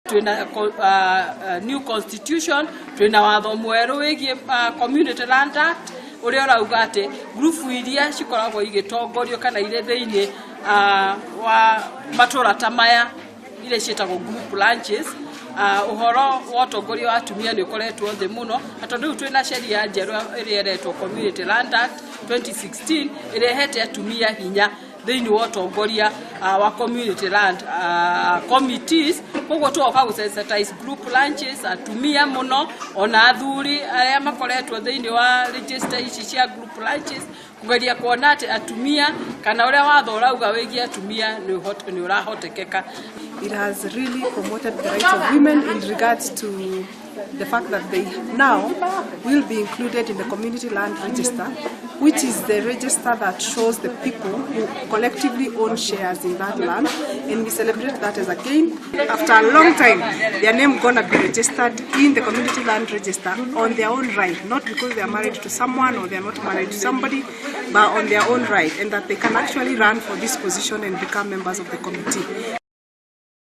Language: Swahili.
Twina new constitution, twina watho mweru wigie Community Land Act uria urauga ati group iria cikoragwo igitongorio kana ire thiini wa matura tamaya ile cietagwo group ranches uhoro wa utongoria wa atumia ni ukoretwo thi muno atondu twina sheria njeru iria iretwo Community Land Act 2016 irehete atumia hinya thiini wa utongoria wa community land committees koguo tuoka gusensitize group ranches atumia muno ona athuri aria makoretwo thiini wa register ici cia group ranches kugeria kuona ati atumia kana uria watho urauga wigie atumia ni urahotekeka. It has really promoted the rights of women in regards to the fact that they now will be included in the community land register, which is the register that shows the people who collectively own shares in that land, and we celebrate that as again after a long time their name gonna be registered in the community land register on their own right, not because they are married to someone or they are not married to somebody, but on their own right, and that they can actually run for this position and become members of the committee.